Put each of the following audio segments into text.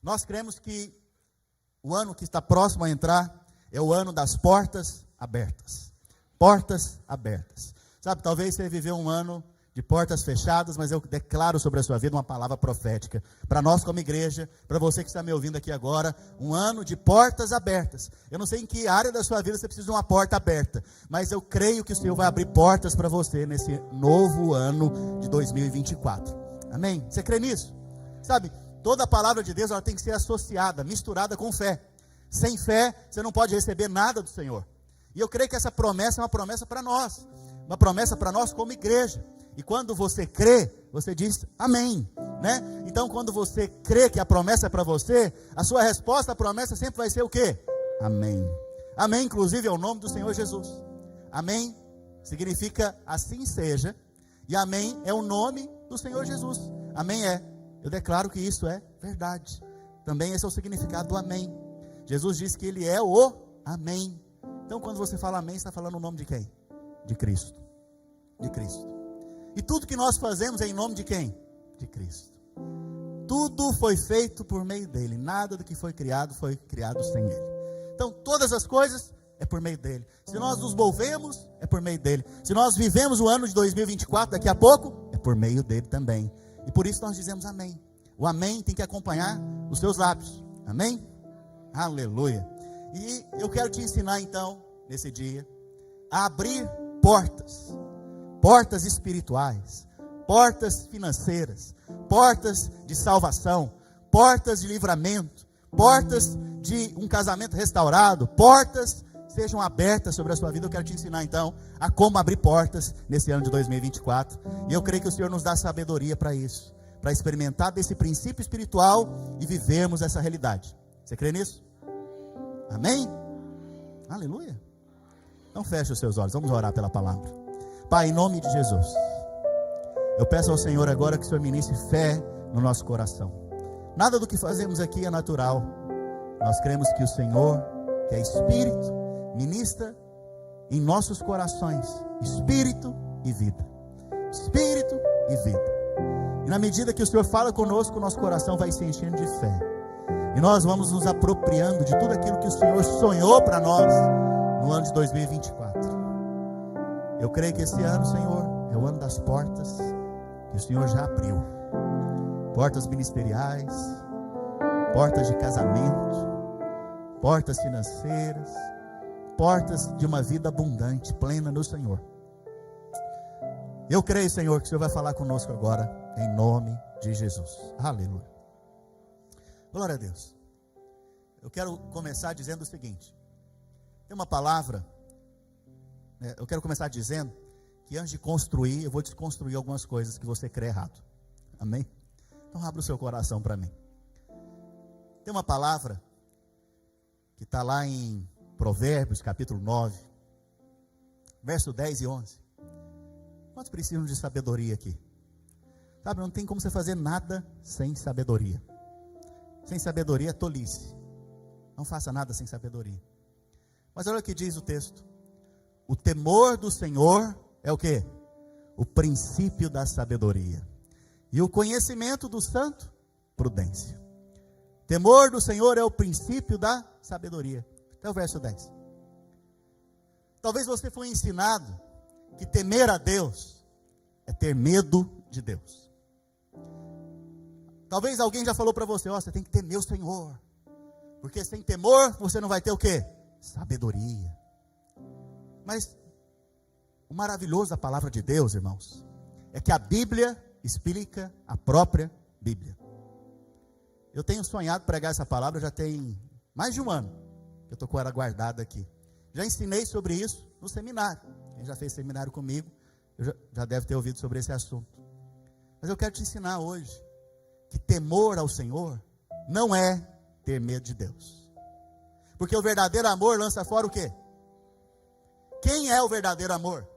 Nós cremos que o ano que está próximo a entrar é o ano das portas abertas. Portas abertas. Sabe, talvez você viveu um ano de portas fechadas, mas eu declaro sobre a sua vida uma palavra profética. Para nós como igreja, para você que está me ouvindo aqui agora, um ano de portas abertas. Eu não sei em que área da sua vida você precisa de uma porta aberta, mas eu creio que o Senhor vai abrir portas para você nesse novo ano de 2024. Amém? Você crê nisso? Sabe, toda a palavra de Deus ela tem que ser associada, misturada com fé. Sem fé, você não pode receber nada do Senhor. E eu creio que essa promessa é uma promessa para nós. Uma promessa para nós como igreja. E quando você crê, você diz amém, né? Então quando você crê que a promessa é para você, a sua resposta à promessa sempre vai ser o quê? Amém. Amém, inclusive, é o nome do Senhor Jesus. Amém significa assim seja. E amém é o nome do Senhor Jesus. Amém é. Eu declaro que isso é verdade. Também esse é o significado do amém. Jesus disse que ele é o amém. Então quando você fala amém, você está falando o nome de quem? De Cristo. De Cristo. E tudo que nós fazemos é em nome de quem? De Cristo. Tudo foi feito por meio dele. Nada do que foi criado sem ele. Então todas as coisas é por meio dele. Se nós nos movemos, é por meio dele. Se nós vivemos o ano de 2024 daqui a pouco, é por meio dele também. E por isso nós dizemos amém. O amém tem que acompanhar os seus lábios. Amém? Aleluia. E eu quero te ensinar então, nesse dia, a abrir portas. Portas espirituais, portas financeiras, portas de salvação, portas de livramento, portas de um casamento restaurado, portas sejam abertas sobre a sua vida. Eu quero te ensinar então a como abrir portas nesse ano de 2024. E eu creio que o Senhor nos dá sabedoria para isso, para experimentar desse princípio espiritual e vivermos essa realidade. Você crê nisso? Amém? Aleluia. Então feche os seus olhos, vamos orar pela palavra. Pai, em nome de Jesus, eu peço ao Senhor agora que o Senhor ministre fé no nosso coração. Nada do que fazemos aqui é natural. Nós cremos que o Senhor, que é Espírito, ministra em nossos corações Espírito e vida. Espírito e vida. E na medida que o Senhor fala conosco, o nosso coração vai se enchendo de fé. E nós vamos nos apropriando de tudo aquilo que o Senhor sonhou para nós no ano de 2024. Eu creio que esse ano, Senhor, é o ano das portas que o Senhor já abriu. Portas ministeriais, portas de casamento, portas financeiras, portas de uma vida abundante, plena no Senhor. Eu creio, Senhor, que o Senhor vai falar conosco agora, em nome de Jesus. Aleluia. Glória a Deus. Eu quero começar dizendo o seguinte. Tem uma palavra... Eu quero começar dizendo que antes de construir, eu vou desconstruir algumas coisas que você crê errado. Amém? Então abra o seu coração para mim. Tem uma palavra que está lá em Provérbios, capítulo 9, verso 10 e 11. Quantos precisam de sabedoria aqui? Sabe, não tem como você fazer nada sem sabedoria. Sem sabedoria é tolice. Não faça nada sem sabedoria. Mas olha o que diz o texto. O temor do Senhor é o quê? O princípio da sabedoria. E o conhecimento do santo, prudência. Temor do Senhor é o princípio da sabedoria. Até o verso 10. Talvez você foi ensinado que temer a Deus é ter medo de Deus. Talvez alguém já falou para você, você tem que temer o Senhor. Porque sem temor você não vai ter o quê? Sabedoria. Mas o maravilhoso da palavra de Deus, irmãos, é que a Bíblia explica a própria Bíblia. Eu tenho sonhado pregar essa palavra, já tem mais de um ano que eu estou com ela guardada aqui. Já ensinei sobre isso no seminário. Quem já fez seminário comigo, já deve ter ouvido sobre esse assunto. Mas eu quero te ensinar hoje que temor ao Senhor não é ter medo de Deus. Porque o verdadeiro amor lança fora o quê? Quem é o verdadeiro amor?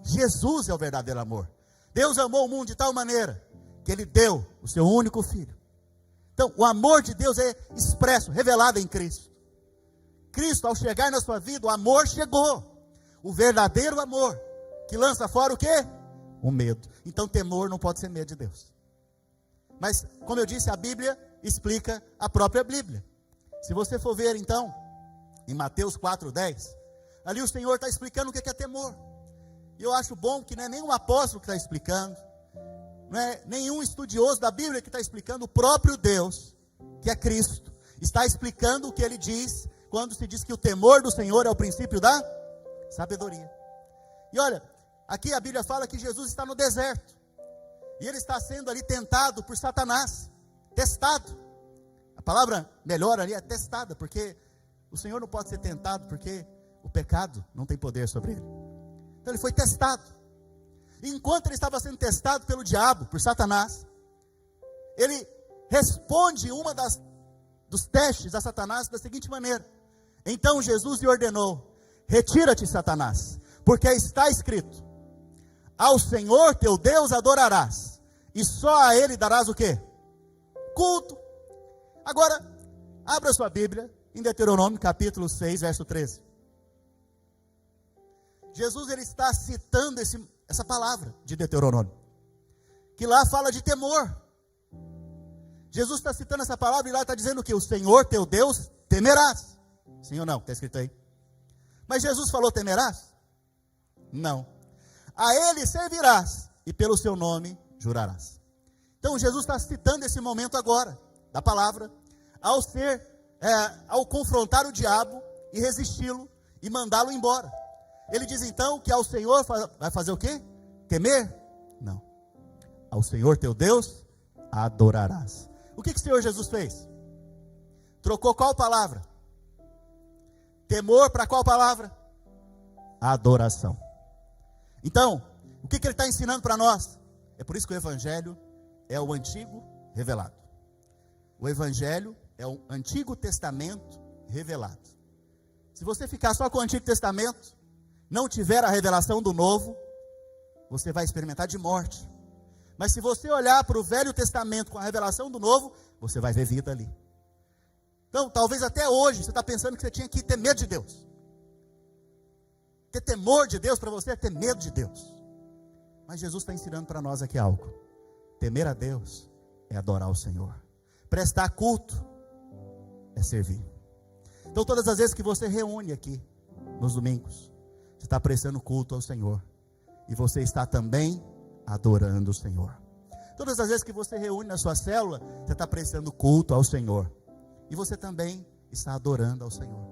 Jesus é o verdadeiro amor. Deus amou o mundo de tal maneira que Ele deu o seu único Filho. Então, o amor de Deus é expresso, revelado em Cristo. Cristo, ao chegar na sua vida, o amor chegou. O verdadeiro amor, que lança fora o quê? O medo. Então, temor não pode ser medo de Deus. Mas, como eu disse, a Bíblia explica a própria Bíblia. Se você for ver então, em Mateus 4:10, ali o Senhor está explicando o que é temor. E eu acho bom que não é nenhum apóstolo que está explicando, não é nenhum estudioso da Bíblia que está explicando, o próprio Deus, que é Cristo, está explicando o que ele diz, quando se diz que o temor do Senhor é o princípio da sabedoria. E olha, aqui a Bíblia fala que Jesus está no deserto, e ele está sendo ali tentado por Satanás, testado. A palavra melhor ali é testada, porque o Senhor não pode ser tentado, porque o pecado não tem poder sobre ele. Então ele foi testado. E enquanto ele estava sendo testado pelo diabo, por Satanás, ele responde dos testes a Satanás da seguinte maneira: então Jesus lhe ordenou: retira-te, Satanás, porque está escrito: ao Senhor teu Deus adorarás, e só a ele darás o quê? Culto. Agora, abra sua Bíblia em Deuteronômio capítulo 6, verso 13. Jesus ele está citando essa palavra de Deuteronômio, que lá fala de temor. Jesus está citando essa palavra e lá está dizendo que o Senhor teu Deus temerás. Sim ou não? Está escrito aí. Mas Jesus falou temerás? Não. A ele servirás e pelo seu nome jurarás. Então Jesus está citando esse momento agora, da palavra, ao confrontar o diabo e resisti-lo e mandá-lo embora. Ele diz então que ao Senhor vai fazer o quê? Temer? Não. Ao Senhor teu Deus adorarás. O que o Senhor Jesus fez? Trocou qual palavra? Temor para qual palavra? Adoração. Então, o que ele está ensinando para nós? É por isso que o Evangelho é o Antigo revelado. O Evangelho é o Antigo Testamento revelado. Se você ficar só com o Antigo Testamento, não tiver a revelação do Novo, você vai experimentar de morte. Mas se você olhar para o Velho Testamento com a revelação do Novo, você vai ver vida ali. Então, talvez até hoje, você está pensando que você tinha que ter medo de Deus. Ter temor de Deus para você é ter medo de Deus. Mas Jesus está ensinando para nós aqui algo. Temer a Deus é adorar o Senhor. Prestar culto é servir. Então, todas as vezes que você reúne aqui, nos domingos, você está prestando culto ao Senhor. E você está também adorando o Senhor. Todas as vezes que você reúne na sua célula, você está prestando culto ao Senhor. E você também está adorando ao Senhor.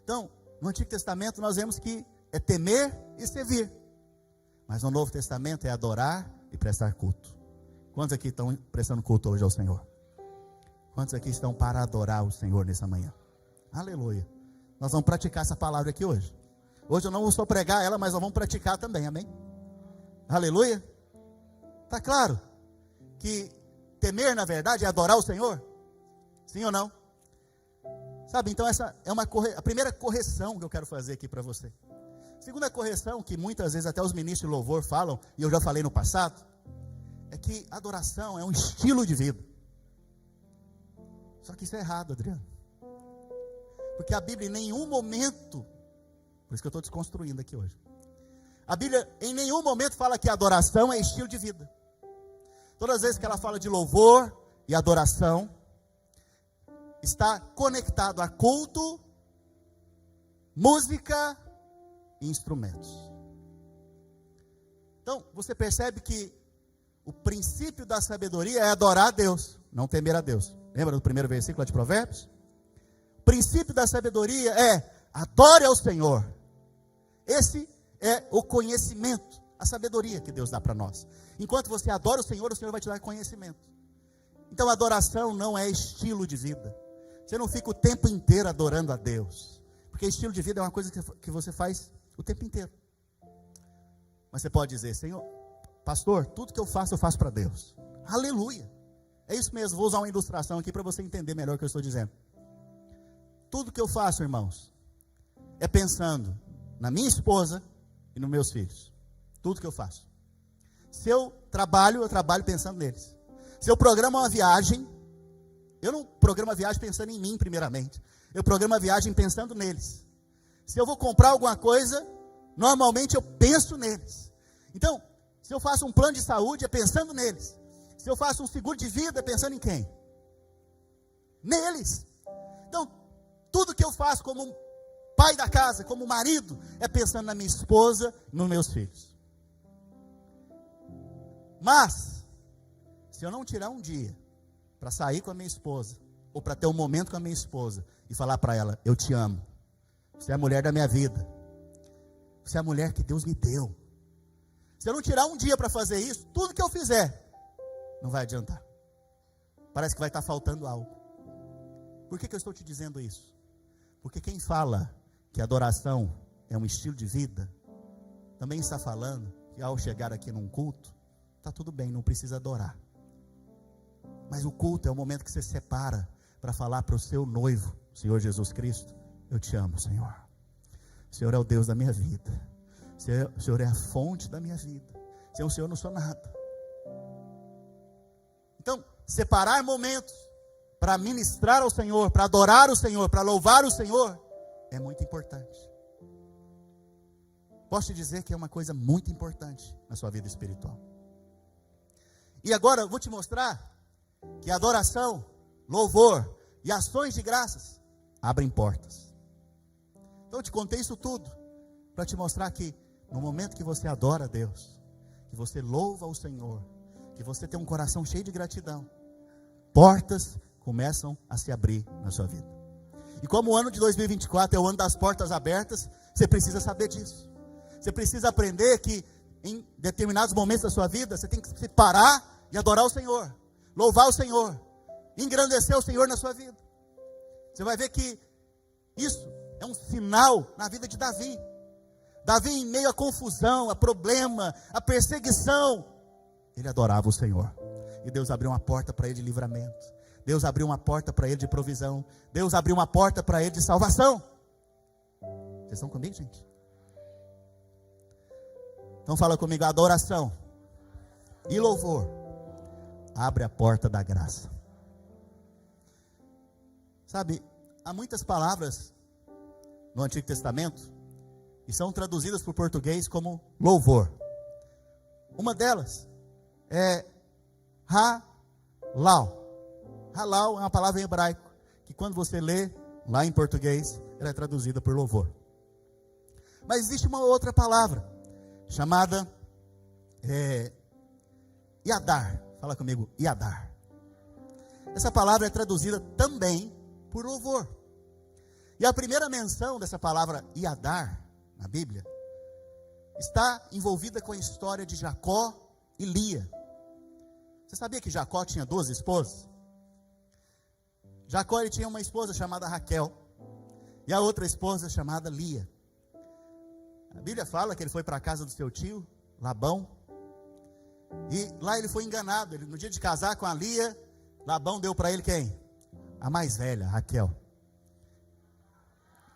Então, no Antigo Testamento nós vemos que é temer e servir. Mas no Novo Testamento é adorar e prestar culto. Quantos aqui estão prestando culto hoje ao Senhor? Quantos aqui estão para adorar o Senhor nessa manhã? Aleluia. Nós vamos praticar essa palavra aqui hoje. Hoje eu não vou só pregar ela, mas nós vamos praticar também, amém? Aleluia. Está claro que temer na verdade é adorar o Senhor? Sim ou não? Sabe, então essa é a primeira correção que eu quero fazer aqui para você. Segunda correção, que muitas vezes até os ministros de louvor falam, e eu já falei no passado, é que adoração é um estilo de vida. Só que isso é errado, Adriano. Porque a Bíblia em nenhum momento, por isso que eu estou desconstruindo aqui hoje, a Bíblia em nenhum momento fala que adoração é estilo de vida. Todas as vezes que ela fala de louvor e adoração, está conectado a culto, música e instrumentos. Então, você percebe que o princípio da sabedoria é adorar a Deus, não temer a Deus. Lembra do primeiro versículo de Provérbios? O princípio da sabedoria é adore ao Senhor. Esse é o conhecimento, a sabedoria que Deus dá para nós. Enquanto você adora o Senhor vai te dar conhecimento. Então, adoração não é estilo de vida. Você não fica o tempo inteiro adorando a Deus. Porque estilo de vida é uma coisa que você faz o tempo inteiro. Mas você pode dizer: Senhor, pastor, tudo que eu faço para Deus. Aleluia. É isso mesmo, vou usar uma ilustração aqui para você entender melhor o que eu estou dizendo. Tudo que eu faço, irmãos, é pensando na minha esposa e nos meus filhos. Tudo que eu faço. Se eu trabalho pensando neles. Se eu programo uma viagem, eu não programo a viagem pensando em mim primeiramente. Eu programo a viagem pensando neles. Se eu vou comprar alguma coisa, normalmente eu penso neles. Então, se eu faço um plano de saúde, é pensando neles. Se eu faço um seguro de vida, é pensando em quem? neles. Então, tudo que eu faço como pai da casa, como marido, é pensando na minha esposa, nos meus filhos. Mas, se eu não tirar um dia para sair com a minha esposa, ou para ter um momento com a minha esposa, e falar para ela, eu te amo, você é a mulher da minha vida, você é a mulher que Deus me deu. Se eu não tirar um dia para fazer isso, tudo que eu fizer, não vai adiantar. Parece que vai estar faltando algo. Por que eu estou te dizendo isso? Porque quem fala que adoração é um estilo de vida, também está falando que ao chegar aqui num culto, está tudo bem, não precisa adorar. Mas o culto é o momento que você separa para falar para o seu noivo, Senhor Jesus Cristo, eu te amo, Senhor. O Senhor é o Deus da minha vida. O Senhor é a fonte da minha vida. Sem o Senhor eu não sou nada. Então, separar momentos para ministrar ao Senhor, para adorar o Senhor, para louvar o Senhor, é muito importante. Posso te dizer que é uma coisa muito importante na sua vida espiritual. E agora eu vou te mostrar que adoração, louvor e ações de graças abrem portas. Então eu te contei isso tudo para te mostrar que no momento que você adora a Deus, que você louva o Senhor, que você tem um coração cheio de gratidão, portas começam a se abrir na sua vida. E como o ano de 2024 é o ano das portas abertas, você precisa saber disso. Você precisa aprender que em determinados momentos da sua vida, você tem que se parar e adorar o Senhor, louvar o Senhor, engrandecer o Senhor na sua vida. Você vai ver que isso é um sinal na vida de Davi. Davi, em meio à confusão, a problema, a perseguição, ele adorava o Senhor. E Deus abriu uma porta para ele de livramento. Deus abriu uma porta para ele de provisão. Deus abriu uma porta para ele de salvação. Vocês estão comigo, gente? Então fala comigo, adoração e louvor abre a porta da graça. Sabe, há muitas palavras no Antigo Testamento e são traduzidas para o português como louvor. Uma delas é halal. Halal é uma palavra em hebraico que quando você lê lá em português, ela é traduzida por louvor. Mas existe uma outra palavra chamada Yadar. Fala comigo, Yadar. Essa palavra é traduzida também por louvor. E a primeira menção dessa palavra Yadar na Bíblia está envolvida com a história de Jacó e Lia. Você sabia que Jacó tinha 2 esposas? Jacó ele tinha uma esposa chamada Raquel e a outra esposa chamada Lia. A Bíblia fala que ele foi para a casa do seu tio, Labão, e lá ele foi enganado. Ele, no dia de casar com a Lia, Labão deu para ele quem? A mais velha, Raquel.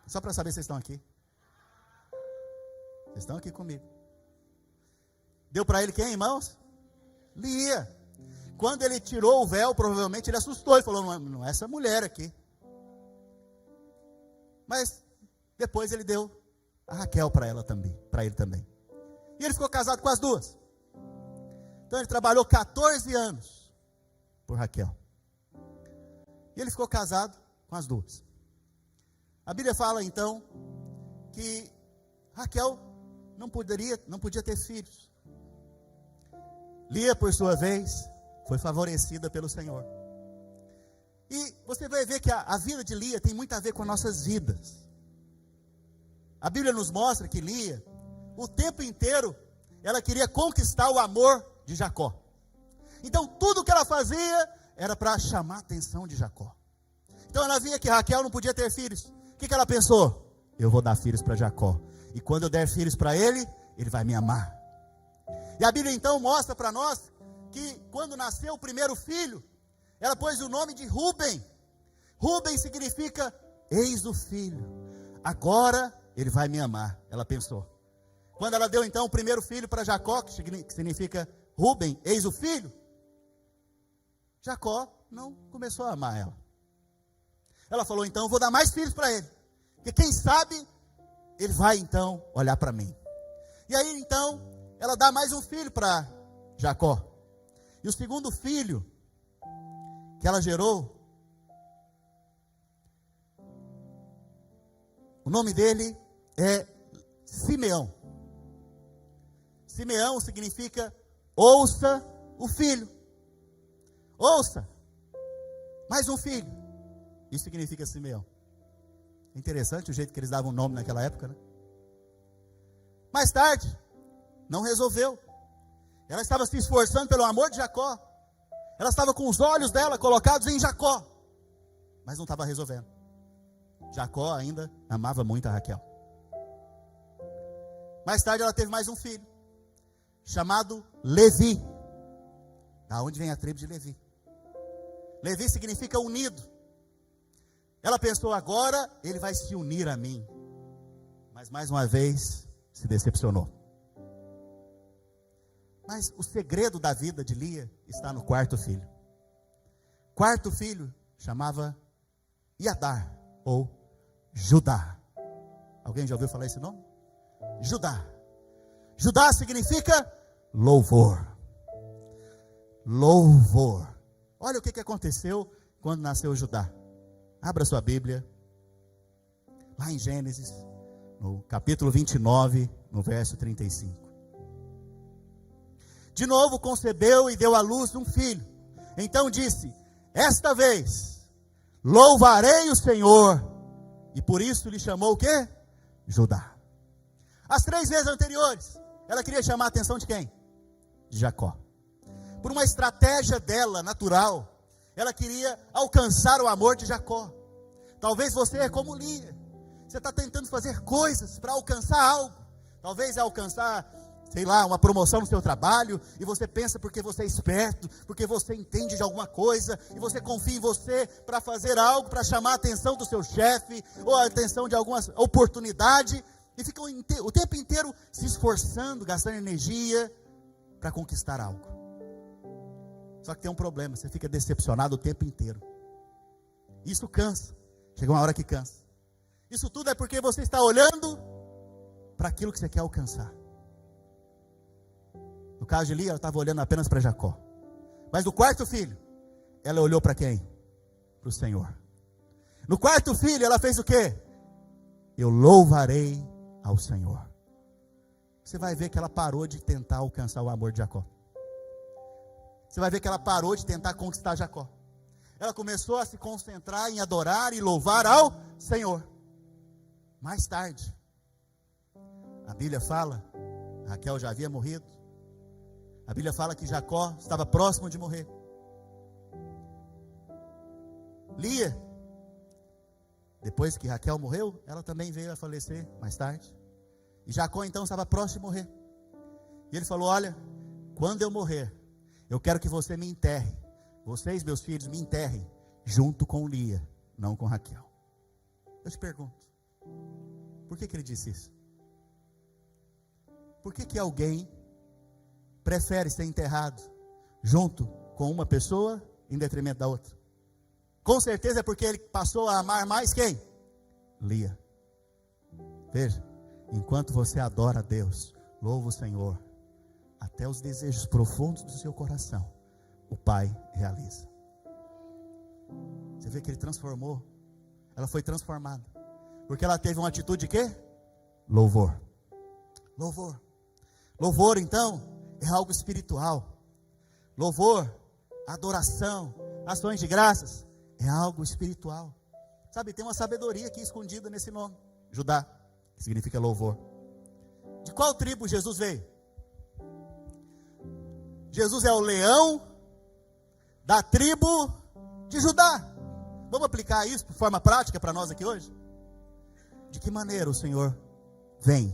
Só para saber se vocês estão aqui. Vocês estão aqui comigo. Deu para ele quem, irmãos? Lia. Quando ele tirou o véu, provavelmente ele assustou e falou, não é essa mulher aqui. Mas depois ele deu a Raquel para ela também, para ele também. E ele ficou casado com as duas. Então ele trabalhou 14 anos por Raquel. E ele ficou casado com as duas. A Bíblia fala então que Raquel não podia ter filhos. Lia, por sua vez, foi favorecida pelo Senhor. E você vai ver que a vida de Lia tem muito a ver com nossas vidas. A Bíblia nos mostra que Lia, o tempo inteiro, ela queria conquistar o amor de Jacó. Então tudo que ela fazia era para chamar a atenção de Jacó. Então ela via que Raquel não podia ter filhos. O que ela pensou? Eu vou dar filhos para Jacó. E quando eu der filhos para ele, ele vai me amar. E a Bíblia então mostra para nós que quando nasceu o primeiro filho, ela pôs o nome de Rúben. Rúben significa eis o filho. Agora ele vai me amar, ela pensou. Quando ela deu então o primeiro filho para Jacó, que significa Rúben, eis o filho, Jacó não começou a amar ela. Ela falou, então eu vou dar mais filhos para ele, porque quem sabe ele vai então olhar para mim. E aí então ela dá mais um filho para Jacó. E o segundo filho que ela gerou O nome dele é Simeão. Simeão significa ouça o filho. Ouça, mais um filho. Isso significa Simeão. Interessante o jeito que eles davam o nome naquela época, né? Mais tarde, não resolveu. Ela estava se esforçando pelo amor de Jacó. Ela estava com os olhos dela colocados em Jacó, mas não estava resolvendo. Jacó ainda amava muito a Raquel. Mais tarde ela teve mais um filho, chamado Levi. Da onde vem a tribo de Levi? Levi significa unido. Ela pensou, agora ele vai se unir a mim. Mas mais uma vez se decepcionou. Mas o segredo da vida de Lia está no quarto filho. Quarto filho chamava Iadar ou Judá. Alguém já ouviu falar esse nome? Judá. Judá significa louvor. Louvor. Olha o que aconteceu quando nasceu Judá. Abra sua Bíblia, lá em Gênesis, no capítulo 29, no verso 35. De novo concebeu e deu à luz um filho. Então disse, esta vez louvarei o Senhor. E por isso lhe chamou o quê? Judá. As 3 vezes anteriores, ela queria chamar a atenção de quem? De Jacó. Por uma estratégia dela, natural, ela queria alcançar o amor de Jacó. Talvez você é como Lia. Você está tentando fazer coisas para alcançar algo. Talvez é alcançar, sei lá, uma promoção no seu trabalho, e você pensa porque você é esperto, porque você entende de alguma coisa, e você confia em você para fazer algo, para chamar a atenção do seu chefe, ou a atenção de alguma oportunidade, e fica o tempo inteiro se esforçando, gastando energia para conquistar algo. Só que tem um problema, você fica decepcionado o tempo inteiro. Isso cansa, chega uma hora que cansa. Isso tudo é porque você está olhando para aquilo que você quer alcançar. No caso de Lia, ela estava olhando apenas para Jacó. Mas no quarto filho, ela olhou para quem? Para o Senhor. No quarto filho, ela fez o quê? Eu louvarei ao Senhor. Você vai ver que ela parou de tentar alcançar o amor de Jacó. Você vai ver que ela parou de tentar conquistar Jacó. Ela começou a se concentrar em adorar e louvar ao Senhor. Mais tarde, a Bíblia fala, Raquel já havia morrido. A Bíblia fala que Jacó estava próximo de morrer. Lia, depois que Raquel morreu, ela também veio a falecer mais tarde. E Jacó então estava próximo de morrer. E ele falou, olha, quando eu morrer, eu quero que você me enterre. Vocês, meus filhos, me enterrem junto com Lia, não com Raquel. Eu te pergunto, por que ele disse isso? Por que alguém prefere ser enterrado junto com uma pessoa em detrimento da outra? Com certeza é porque ele passou a amar mais quem? Lia. Veja, enquanto você adora a Deus, louva o Senhor, até os desejos profundos do seu coração, o Pai realiza. Você vê que ele transformou, ela foi transformada, porque ela teve uma atitude de quê? Louvor. Louvor. Louvor então é algo espiritual. Louvor, adoração, ações de graças é algo espiritual. Sabe, tem uma sabedoria aqui escondida nesse nome, Judá, que significa louvor. De qual tribo Jesus veio? Jesus é o leão da tribo de Judá. Vamos aplicar isso de forma prática para nós aqui hoje? De que maneira o Senhor vem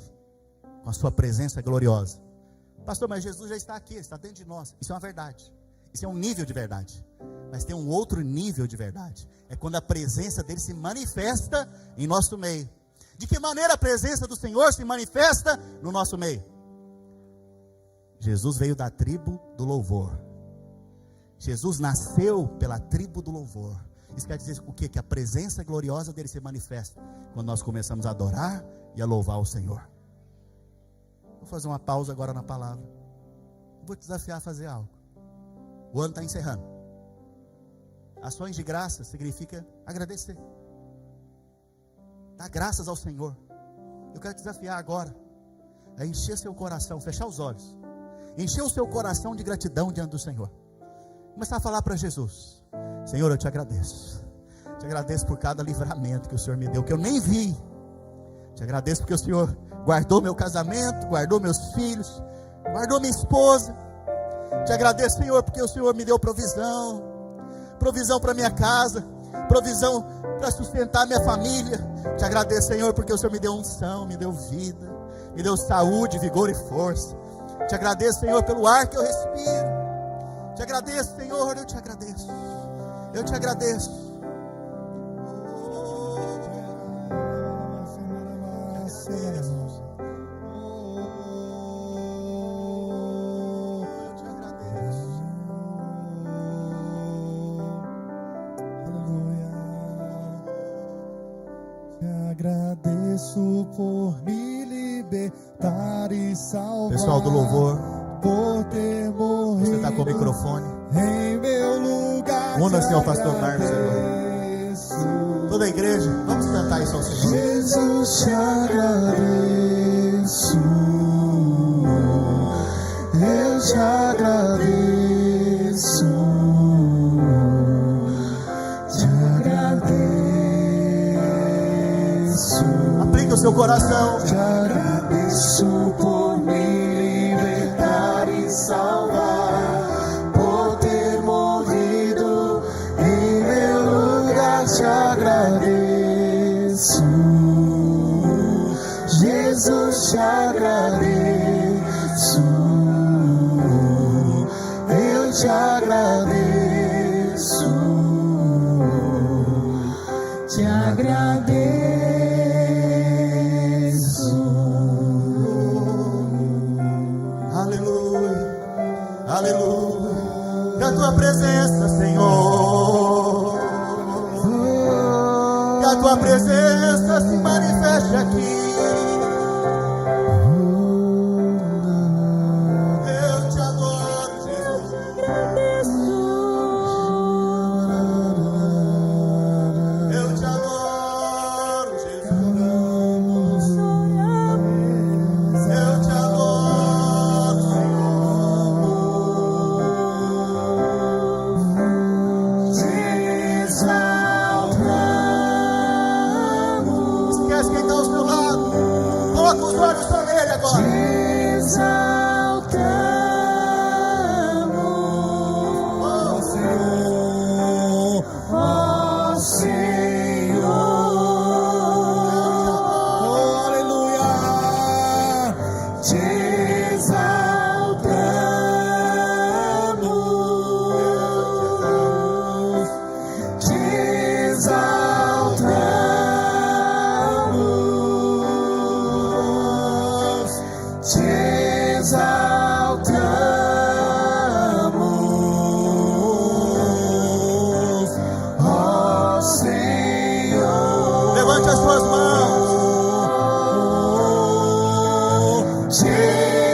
com a sua presença gloriosa? Pastor, mas Jesus já está aqui, está dentro de nós. Isso é uma verdade. Isso é um nível de verdade. Mas tem um outro nível de verdade. É quando a presença dele se manifesta em nosso meio. De que maneira a presença do Senhor se manifesta no nosso meio? Jesus veio da tribo do louvor. Jesus nasceu pela tribo do louvor. Isso quer dizer o quê? Que a presença gloriosa dele se manifesta quando nós começamos a adorar e a louvar o Senhor. Vou fazer uma pausa agora na palavra. Vou te desafiar a fazer algo. O ano está encerrando. Ações de graça significa agradecer. Dá graças ao Senhor. Eu quero te desafiar agora a encher seu coração, fechar os olhos, encher o seu coração de gratidão diante do Senhor. Começar a falar para Jesus: Senhor, eu te agradeço. Te agradeço por cada livramento que o Senhor me deu, que eu nem vi. Te agradeço porque o Senhor guardou meu casamento, guardou meus filhos, guardou minha esposa. Te agradeço, Senhor, porque o Senhor me deu provisão, provisão para minha casa, provisão para sustentar minha família. Te agradeço, Senhor, porque o Senhor me deu unção, me deu vida, me deu saúde, vigor e força. Te agradeço, Senhor, pelo ar que eu respiro. Te agradeço, Senhor, eu te agradeço. Eu te agradeço. Agradeço por me libertar e salvar. Pessoal do louvor, por ter morrido. você está com o microfone. Em meu lugar. Una-se ao pastor Marcos agora. Toda a igreja, vamos cantar isso ao Senhor. Jesus, te agradeço. Eu te agradeço. Te agradeço. Aplica o seu coração. Te agradeço por me libertar e salvar, por ter morrido em meu lugar. Te agradeço, Jesus, te agradeço. Eu te agradeço, te agradeço. Aleluia, que a tua presença, Senhor, que a tua presença se manifeste aqui. Eu te adoro, Jesus. Eu te adoro, Jesus. Eu te adoro, esquece quem está ao seu lado. Coloca os olhos sobre ele agora. Ó Senhor, ó Senhor, oh, aleluia. Te exaltamos, te exaltamos, te exaltamos, ó Senhor. Levante as suas mãos. Te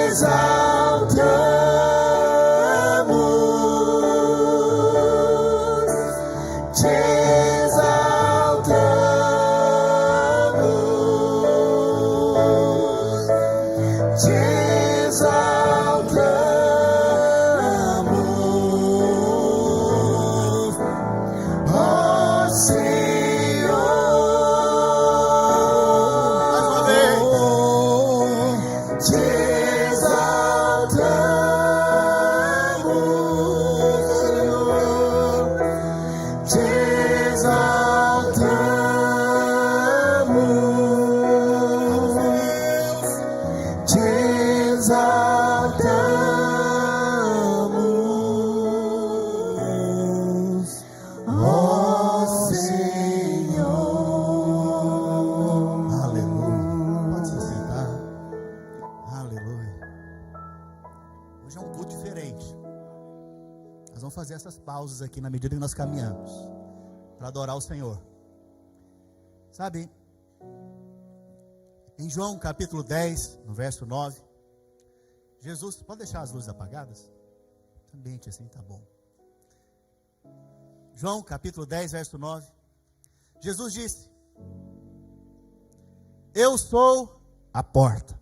exaltamos, te exaltamos, te exaltamos, ó Senhor. Mais uma vez. Te exaltamos, Senhor. Te exaltamos, te exaltamos, ó Senhor. Aleluia. Pode se sentar. Aleluia. Hoje é um culto diferente. Nós vamos fazer essas pausas aqui na medida que nós caminhamos para adorar o Senhor. Sabe, em João capítulo 10, no verso 9, Jesus, pode deixar as luzes apagadas? Ambiente assim tá bom. João capítulo 10, verso 9, Jesus disse: Eu sou a porta.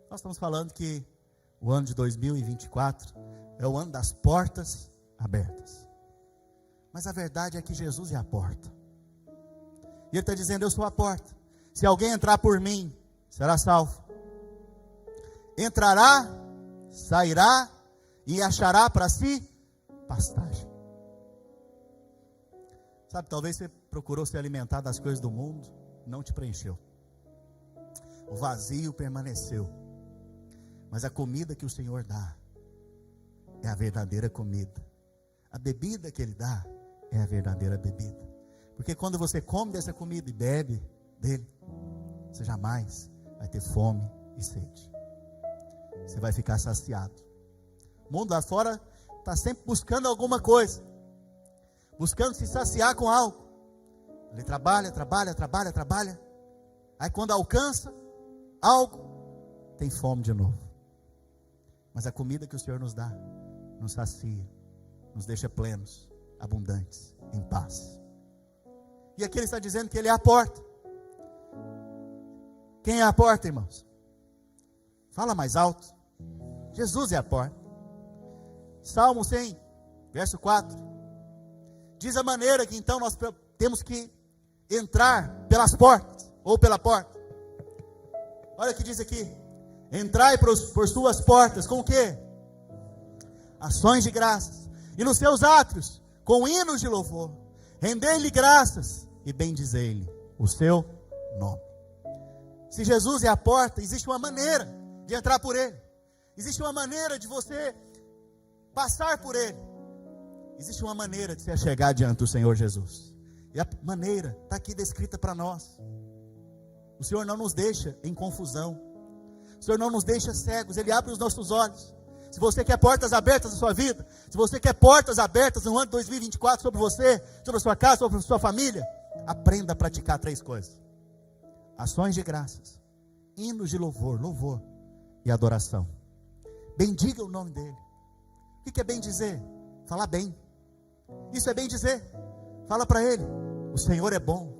Nós estamos falando que o ano de 2024 é o ano das portas abertas. Mas a verdade é que Jesus é a porta. E Ele está dizendo, eu sou a porta. Se alguém entrar por mim, será salvo. Entrará, sairá e achará para si pastagem. Sabe, talvez você procurou se alimentar das coisas do mundo, não te preencheu. O vazio permaneceu. Mas a comida que o Senhor dá é a verdadeira comida. A bebida que Ele dá é a verdadeira bebida. Porque quando você come dessa comida e bebe dele, você jamais vai ter fome e sede. Você vai ficar saciado. O mundo lá fora está sempre buscando alguma coisa, buscando se saciar com algo. Ele trabalha. Aí quando alcança algo, tem fome de novo. Mas a comida que o Senhor nos dá, nos sacia, nos deixa plenos, abundantes, em paz. E aqui Ele está dizendo que Ele é a porta. Quem é a porta, irmãos? Fala mais alto. Jesus é a porta. Salmo 100, verso 4. Diz a maneira que então nós temos que entrar pelas portas, ou pela porta. Olha o que diz aqui. Entrai por suas portas, com o quê? Ações de graças. E nos seus átrios, com hinos de louvor. Rendei-lhe graças e bendizei-lhe o seu nome. Se Jesus é a porta, existe uma maneira de entrar por Ele. Existe uma maneira de você passar por Ele. Existe uma maneira de se chegar diante do Senhor Jesus. E a maneira está aqui descrita para nós. O Senhor não nos deixa em confusão. O Senhor não nos deixa cegos. Ele abre os nossos olhos. Se você quer portas abertas na sua vida, se você quer portas abertas no ano de 2024 sobre você, sobre a sua casa, sobre a sua família, aprenda a praticar 3 coisas: ações de graças, hinos de louvor e adoração. Bendiga o nome dEle. O que é bem dizer? Falar bem. Isso é bem dizer. Fala para Ele: o Senhor é bom.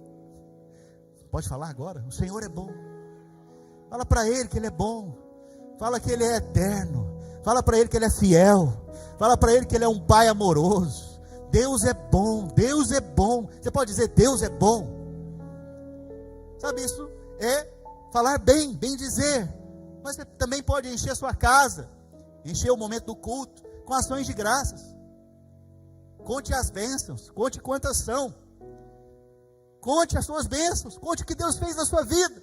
Pode falar agora? O Senhor é bom. Fala para Ele que Ele é bom. Fala que Ele é eterno. Fala para Ele que Ele é fiel. Fala para Ele que Ele é um Pai amoroso. Deus é bom. Deus é bom. Você pode dizer Deus é bom. Sabe, isso é falar bem, bem dizer. Mas você também pode encher a sua casa, encher o momento do culto com ações de graças. Conte as bênçãos, conte quantas são. Conte as suas bênçãos, conte o que Deus fez na sua vida.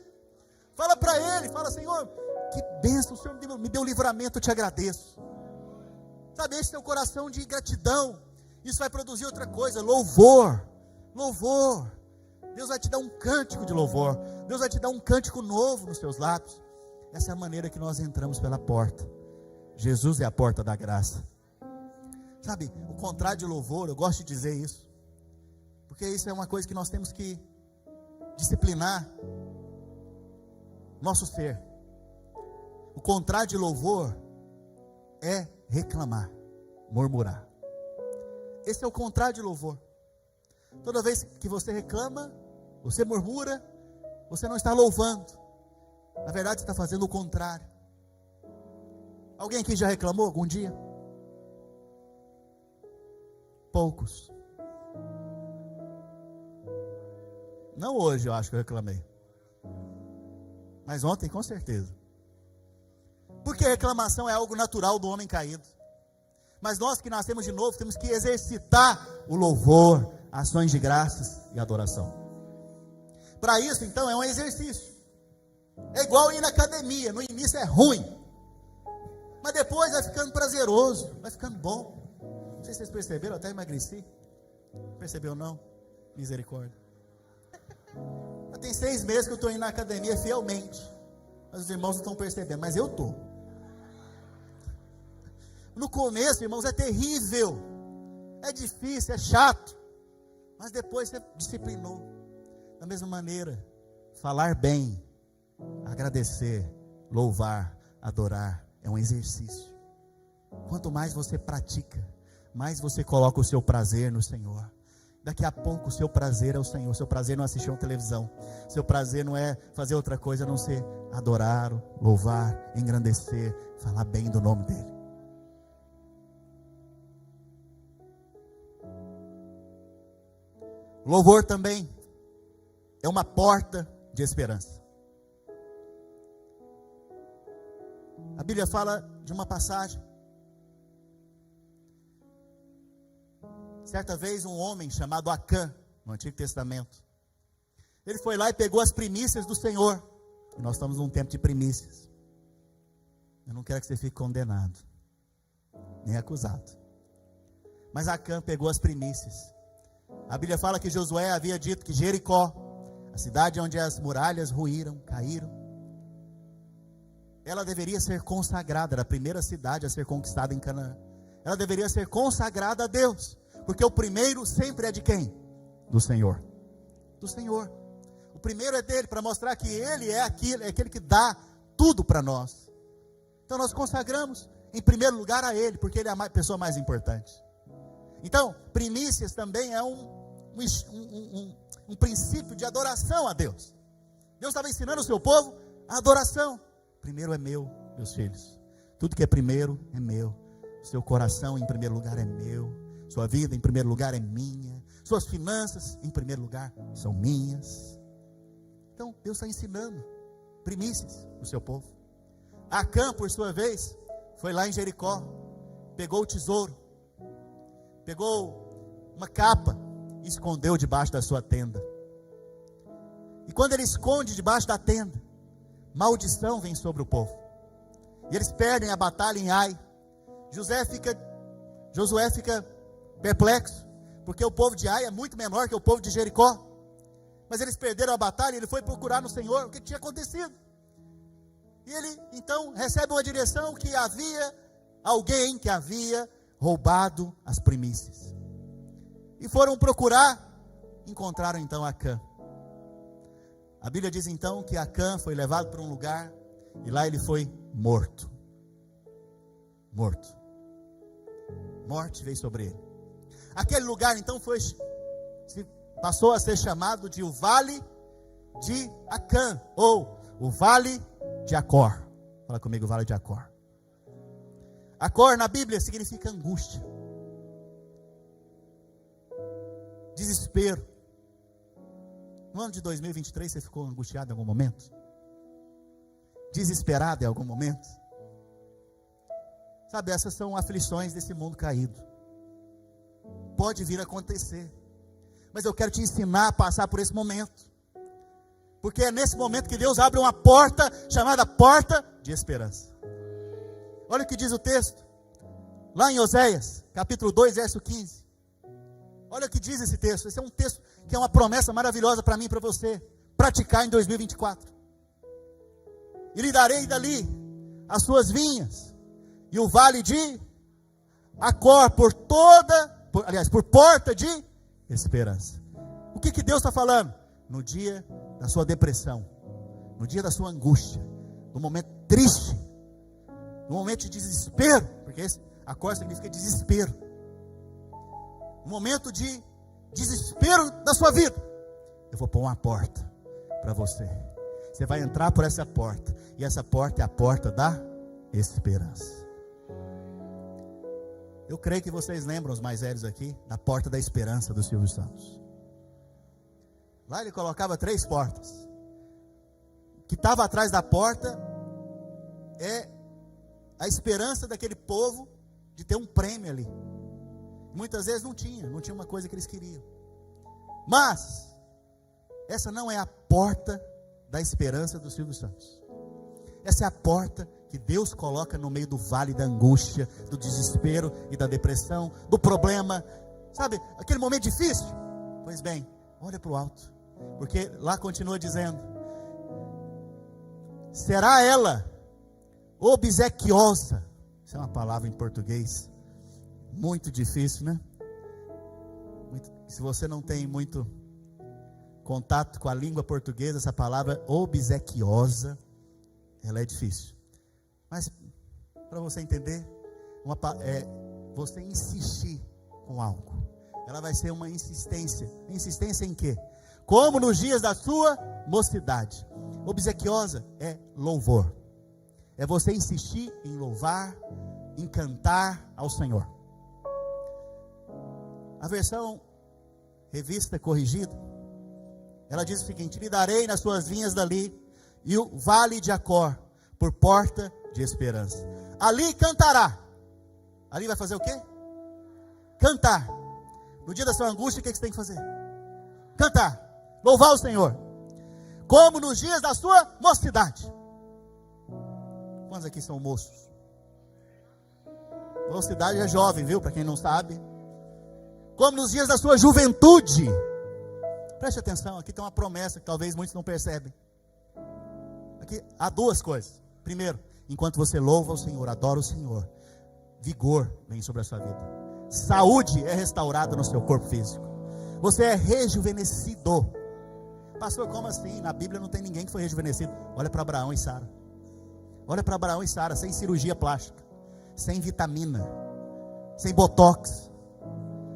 Fala para Ele, fala: Senhor, que bênção, o Senhor me deu livramento, eu te agradeço. Sabe, esse é o coração de gratidão. Isso vai produzir outra coisa: louvor. Deus vai te dar um cântico de louvor. Deus vai te dar um cântico novo nos seus lábios. Essa é a maneira que nós entramos pela porta. Jesus é a porta da graça. Sabe, o contrário de louvor, eu gosto de dizer isso, porque isso é uma coisa que nós temos que disciplinar nosso ser. O contrário de louvor é reclamar, murmurar. Esse é o contrário de louvor. Toda vez que você reclama, você murmura, você não está louvando. Na verdade, você está fazendo o contrário. Alguém aqui já reclamou algum dia? Poucos. Não hoje eu acho que eu reclamei, mas ontem com certeza. Porque reclamação é algo natural do homem caído. Mas nós que nascemos de novo temos que exercitar o louvor, ações de graças e adoração. Para isso, então, é um exercício. É igual ir na academia. No início é ruim, mas depois vai ficando prazeroso, vai ficando bom. Não sei se vocês perceberam, eu até emagreci. Percebeu não? Misericórdia. Já tem 6 meses que eu estou indo na academia fielmente. Mas os irmãos não estão percebendo, mas eu estou. No começo, irmãos, é terrível. É difícil, é chato. Mas depois você disciplinou. Da mesma maneira, falar bem, agradecer, louvar, adorar, é um exercício. Quanto mais você pratica, mais você coloca o seu prazer no Senhor. Daqui a pouco o seu prazer é o Senhor. Seu prazer não é assistir uma televisão. Seu prazer não é fazer outra coisa a não ser adorar, louvar, engrandecer, falar bem do nome dEle. Louvor também é uma porta de esperança. A Bíblia fala de uma passagem. Certa vez um homem chamado Acã, no Antigo Testamento, ele foi lá e pegou as primícias do Senhor. E nós estamos num tempo de primícias. Eu não quero que você fique condenado, nem acusado. Mas Acã pegou as primícias. A Bíblia fala que Josué havia dito que Jericó, a cidade onde as muralhas ruíram, caíram, ela deveria ser consagrada, era a primeira cidade a ser conquistada em Canaã. Ela deveria ser consagrada a Deus, porque o primeiro sempre é de quem? Do Senhor. Do Senhor. O primeiro é dele, para mostrar que Ele é aquele que dá tudo para nós. Então nós consagramos em primeiro lugar a Ele, porque Ele é a pessoa mais importante. Então, primícias também é um princípio de adoração a Deus. Deus estava ensinando o seu povo a adoração. Primeiro é meu, meus filhos. Tudo que é primeiro é meu. Seu coração em primeiro lugar é meu. Sua vida em primeiro lugar é minha. Suas finanças em primeiro lugar são minhas. Então Deus está ensinando primícias do seu povo. Acã, por sua vez, foi lá em Jericó, pegou o tesouro, pegou uma capa e escondeu debaixo da sua tenda. E quando ele esconde debaixo da tenda, maldição vem sobre o povo. E eles perdem a batalha em Ai. Josué fica perplexo, porque o povo de Ai é muito menor que o povo de Jericó. Mas eles perderam a batalha e ele foi procurar no Senhor o que tinha acontecido. E ele então recebe uma direção que havia alguém que havia roubado as primícias. E foram procurar, encontraram então Acã. A Bíblia diz então que Acã foi levado para um lugar e lá ele foi morto. Morto. Morte veio sobre ele. Aquele lugar então passou a ser chamado de o Vale de Acã, ou o Vale de Acor. Fala comigo, o Vale de Acor. Acor na Bíblia significa angústia, desespero. No ano de 2023 você ficou angustiado em algum momento? Desesperado em algum momento? Sabe, essas são aflições desse mundo caído. Pode vir a acontecer. Mas eu quero te ensinar a passar por esse momento. Porque é nesse momento que Deus abre uma porta chamada porta de esperança. Olha o que diz o texto. Lá em Oséias, capítulo 2, verso 15. Olha o que diz esse texto. Esse é um texto que é uma promessa maravilhosa para mim e para você praticar em 2024. E lhe darei dali as suas vinhas e o vale de Acor por porta de esperança. O que Deus está falando? No dia da sua depressão, no dia da sua angústia, no momento triste, no momento de desespero, porque Acor significa desespero. No momento de desespero da sua vida, eu vou pôr uma porta para você. Você vai entrar por essa porta, e essa porta é a porta da esperança. Eu creio que vocês lembram, os mais velhos aqui, da porta da esperança do Silvio Santos. Lá ele colocava 3 portas. O que estava atrás da porta é a esperança daquele povo de ter um prêmio ali. Muitas vezes não tinha uma coisa que eles queriam. Mas essa não é a porta da esperança do Silvio Santos. Essa é a porta que Deus coloca no meio do vale da angústia, do desespero e da depressão, do problema. Sabe, aquele momento difícil? Pois bem, olha para o alto. Porque lá continua dizendo: será ela obsequiosa. Isso é uma palavra em português muito difícil, né? Se você não tem muito contato com a língua portuguesa, essa palavra obsequiosa, ela é difícil. Mas para você entender, você insistir com algo, ela vai ser uma insistência. Insistência em quê? Como nos dias da sua mocidade. Obsequiosa é louvor. É você insistir em louvar, em cantar ao Senhor. A versão revista corrigida, ela diz o seguinte: lhe darei nas suas vinhas dali, e o vale de Acor, por porta de esperança. Ali cantará. Ali vai fazer o quê? Cantar. No dia da sua angústia, o que você tem que fazer? Cantar. Louvar o Senhor. Como nos dias da sua mocidade. Quantos aqui são moços? Mocidade é jovem, viu? Para quem não sabe. Como nos dias da sua juventude. Preste atenção, aqui tem uma promessa que talvez muitos não percebem. Aqui há duas coisas. Primeiro, enquanto você louva o Senhor, adora o Senhor, vigor vem sobre a sua vida. Saúde é restaurada no seu corpo físico. Você é rejuvenescido. Pastor, como assim? Na Bíblia não tem ninguém que foi rejuvenescido. Olha para Abraão e Sara. Olha para Abraão e Sara, sem cirurgia plástica, sem vitamina, sem botox.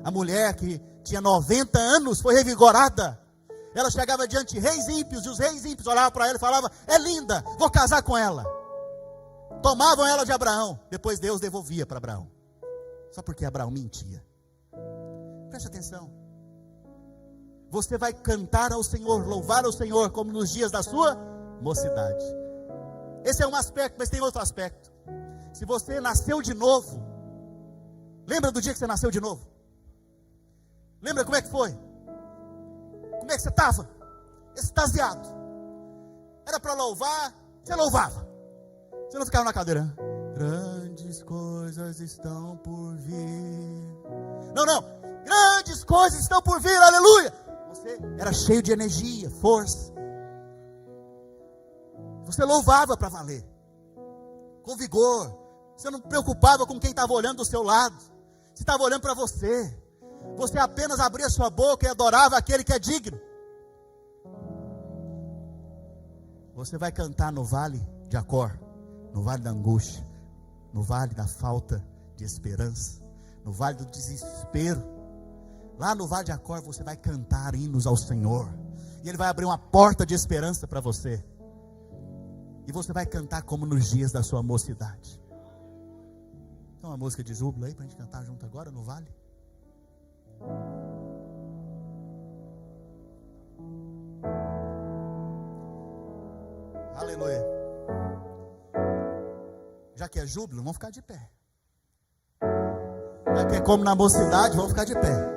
A mulher que tinha 90 anos foi revigorada. Ela chegava diante de reis ímpios, e os reis ímpios olhavam para ela e falavam: é linda, vou casar com ela. Tomavam ela de Abraão. Depois Deus devolvia para Abraão. Só porque Abraão mentia. Preste atenção. Você vai cantar ao Senhor, louvar ao Senhor, como nos dias da sua mocidade. Esse é um aspecto, mas tem outro aspecto. Se você nasceu de novo, lembra do dia que você nasceu de novo? Lembra como é que foi? Como é que você estava? Extasiado. Era para louvar, você louvava. Você não ficava na cadeira. Grandes coisas estão por vir. Não. Grandes coisas estão por vir, aleluia. Você era cheio de energia, força. Você louvava para valer. Com vigor. Você não preocupava com quem estava olhando do seu lado. Você estava olhando para você. Você apenas abria sua boca e adorava aquele que é digno. Você vai cantar no vale de Acor, no vale da angústia, no vale da falta de esperança, no vale do desespero. Lá no vale de Acor você vai cantar hinos ao Senhor. E Ele vai abrir uma porta de esperança para você. E você vai cantar como nos dias da sua mocidade. Tem uma música de júbilo aí para a gente cantar junto agora no vale? Aleluia. Já que é júbilo, vamos ficar de pé. Já que é como na mocidade, vamos ficar de pé.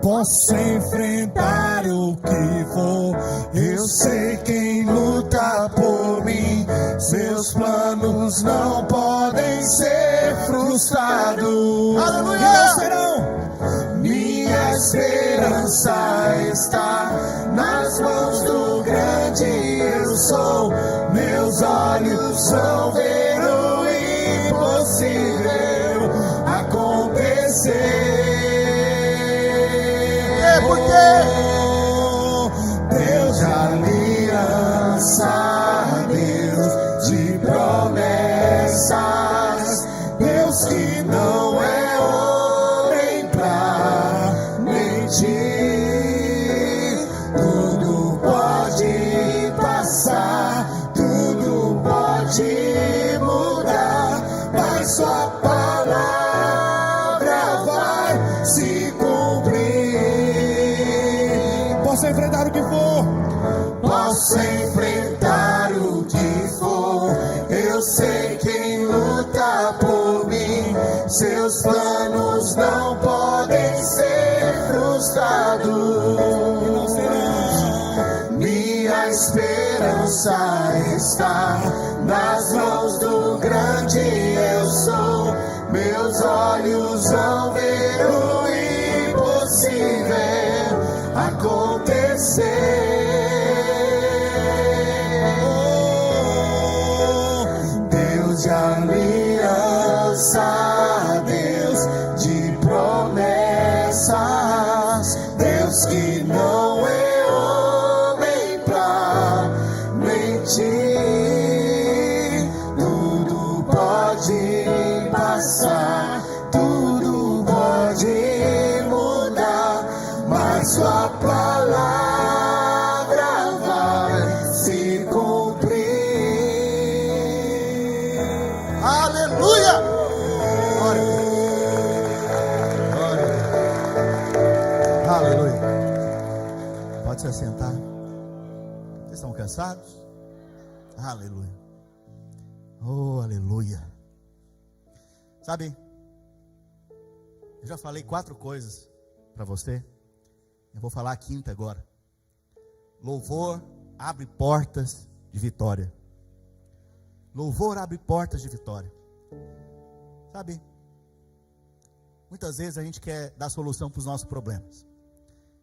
Posso enfrentar o que for, eu sei quem luta por mim. Seus planos não podem ser frustrados. Aleluia! Não serão. Minha esperança está nas mãos do grande eu sou. Meus olhos vão ver o impossível acontecer. Deus de aliança, Deus de promessas, Deus que não é homem pra mentir. Tudo pode passar, tudo pode mudar, mas sua palavra vai se cumprir. Posso enfrentar o que for, posso enfrentar o que for, eu sei quem luta por mim. Seus planos não podem ser frustrados. Não serão. Minha esperança está nas mãos do grande eu sou. Meus olhos vão ver o impossível acontecer. Deus de aliança, Deus de promessas, Deus que não é homem pra mentir. Tudo pode passar, Vocês estão cansados? Aleluia. Oh, aleluia. Sabe, eu já falei 4 coisas para você. Eu vou falar a 5ª agora. Louvor abre portas de vitória. Louvor abre portas de vitória. Sabe, muitas vezes a gente quer dar solução para os nossos problemas.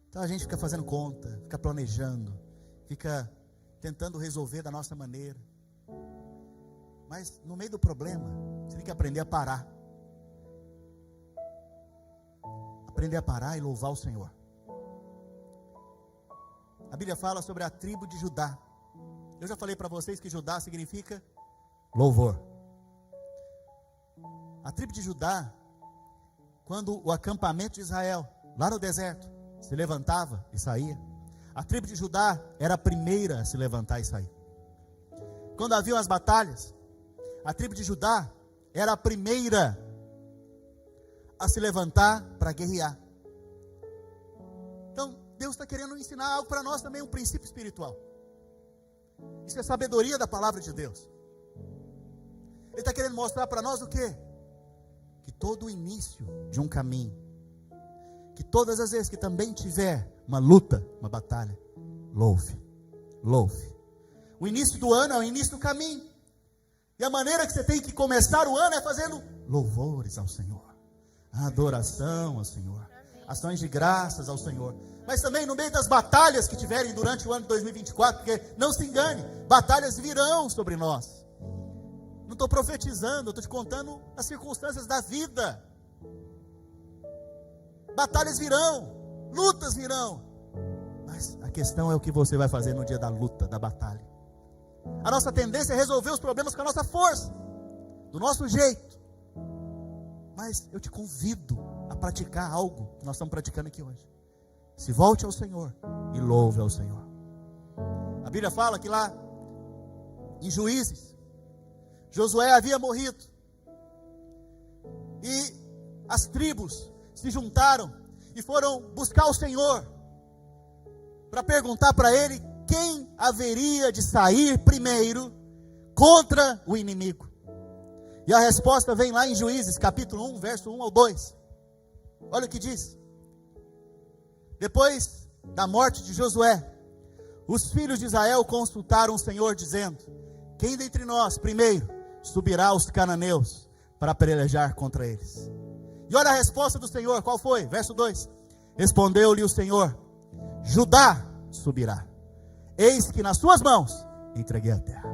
Então a gente fica fazendo conta, fica planejando, fica tentando resolver da nossa maneira. Mas no meio do problema, você tem que aprender a parar. Aprender a parar e louvar o Senhor. A Bíblia fala sobre a tribo de Judá. Eu já falei para vocês que Judá significa louvor. A tribo de Judá, quando o acampamento de Israel, lá no deserto, se levantava e saía, a tribo de Judá era a primeira a se levantar e sair. Quando haviam as batalhas, a tribo de Judá era a primeira a se levantar para guerrear. Então, Deus está querendo ensinar algo para nós também, um princípio espiritual. Isso é sabedoria da palavra de Deus. Ele está querendo mostrar para nós o quê? Que todo o início de um caminho, que todas as vezes que também tiver uma luta, uma batalha, louve. O início do ano é o início do caminho. E a maneira que você tem que começar o ano é fazendo louvores ao Senhor, adoração ao Senhor, ações de graças ao Senhor. Mas também no meio das batalhas que tiverem durante o ano de 2024, porque não se engane, batalhas virão sobre nós. Não estou profetizando, eu estou te contando as circunstâncias da vida. Batalhas virão, lutas virão. Mas a questão é o que você vai fazer no dia da luta, da batalha. A nossa tendência é resolver os problemas com a nossa força, do nosso jeito. Mas eu te convido a praticar algo que nós estamos praticando aqui hoje. Se volte ao Senhor e louve ao Senhor. A Bíblia fala que lá em Juízes, Josué havia morrido. E as tribos se juntaram e foram buscar o Senhor para perguntar para ele quem haveria de sair primeiro contra o inimigo. E a resposta vem lá em Juízes, capítulo 1, verso 1 ao 2. Olha o que diz. Depois da morte de Josué, os filhos de Israel consultaram o Senhor, dizendo: quem dentre nós primeiro subirá aos cananeus para pelejar contra eles? E olha a resposta do Senhor, qual foi? Verso 2. Respondeu-lhe o Senhor: Judá subirá, eis que nas suas mãos entreguei a terra.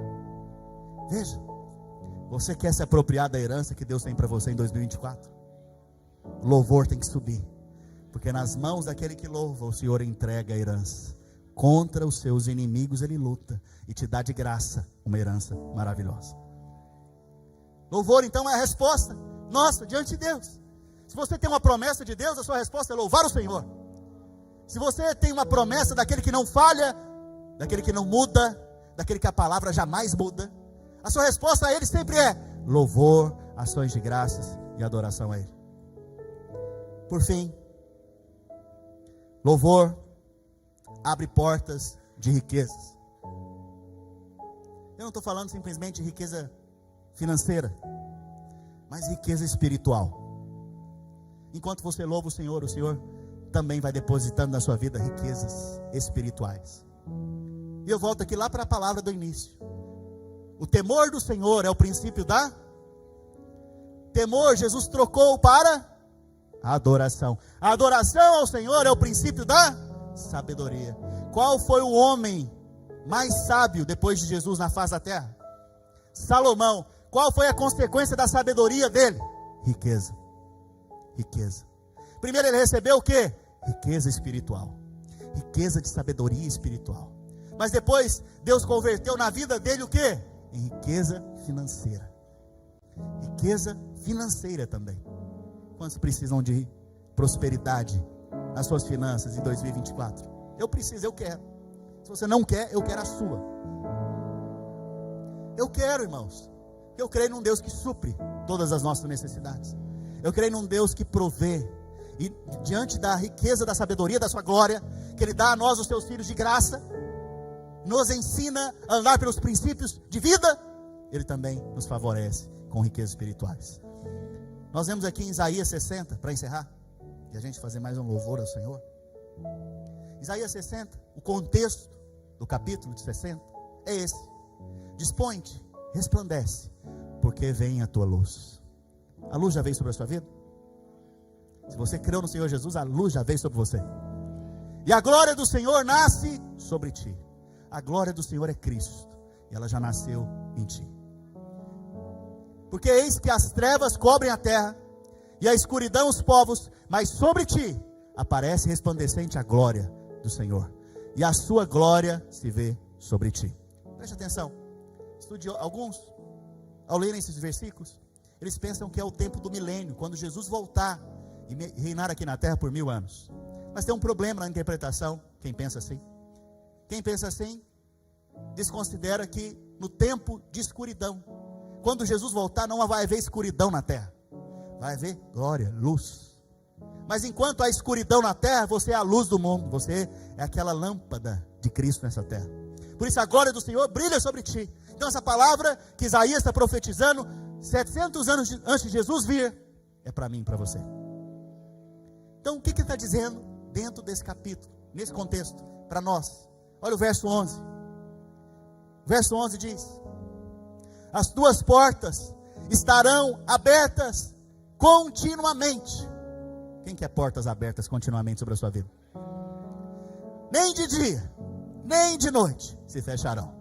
Veja, você quer se apropriar da herança que Deus tem para você em 2024? Louvor tem que subir, porque nas mãos daquele que louva, o Senhor entrega a herança. Contra os seus inimigos ele luta e te dá de graça uma herança maravilhosa. Louvor então é a resposta nossa diante de Deus. Se você tem uma promessa de Deus, a sua resposta é louvar o Senhor. Se você tem uma promessa daquele que não falha, daquele que não muda, daquele que a palavra jamais muda, a sua resposta a ele sempre é louvor, ações de graças e adoração a ele. Por fim, louvor abre portas de riquezas. Eu não estou falando simplesmente de riqueza financeira, mas riqueza espiritual. Enquanto você louva o Senhor também vai depositando na sua vida riquezas espirituais. E eu volto aqui lá para a palavra do início. O temor do Senhor é o princípio da temor. Jesus trocou para a adoração. A adoração ao Senhor é o princípio da sabedoria. Qual foi o homem mais sábio depois de Jesus na face da terra? Salomão. Qual foi a consequência da sabedoria dele? Riqueza. Primeiro ele recebeu o quê? Riqueza espiritual. Riqueza de sabedoria espiritual. Mas depois Deus converteu na vida dele o quê? Em riqueza financeira. Riqueza financeira também. Quantos precisam de prosperidade nas suas finanças em 2024? Eu preciso, eu quero. Se você não quer, eu quero a sua. Eu quero, irmãos. Eu creio num Deus que supre todas as nossas necessidades. Eu creio num Deus que provê. E diante da riqueza, da sabedoria, da sua glória, que Ele dá a nós, os seus filhos, de graça, nos ensina a andar pelos princípios de vida, Ele também nos favorece com riquezas espirituais. Nós vemos aqui em Isaías 60, para encerrar, e a gente fazer mais um louvor ao Senhor. Isaías 60, o contexto do capítulo de 60 é esse: dispõe-te, resplandece, porque vem a tua luz. A luz já veio sobre a sua vida? Se você creu no Senhor Jesus, a luz já veio sobre você. E a glória do Senhor nasce sobre ti. A glória do Senhor é Cristo, e ela já nasceu em ti. Porque eis que as trevas cobrem a terra, e a escuridão os povos, mas sobre ti aparece resplandecente a glória do Senhor, e a sua glória se vê sobre ti. Preste atenção. Estude alguns, ao lerem esses versículos, eles pensam que é o tempo do milênio, quando Jesus voltar e reinar aqui na terra por 1000 anos. Mas tem um problema na interpretação, quem pensa assim. Quem pensa assim, desconsidera que no tempo de escuridão, quando Jesus voltar, não vai haver escuridão na terra, vai haver glória, luz. Mas enquanto há escuridão na terra, você é a luz do mundo, você é aquela lâmpada de Cristo nessa terra. Por isso a glória do Senhor brilha sobre ti. Então essa palavra que Isaías está profetizando 700 anos antes de Jesus vir, é para mim e para você. Então o que ele está dizendo dentro desse capítulo, nesse contexto, para nós? Olha o verso 11. Verso 11 diz: as tuas portas estarão abertas continuamente. Quem quer portas abertas continuamente sobre a sua vida? Nem de dia, nem de noite se fecharão.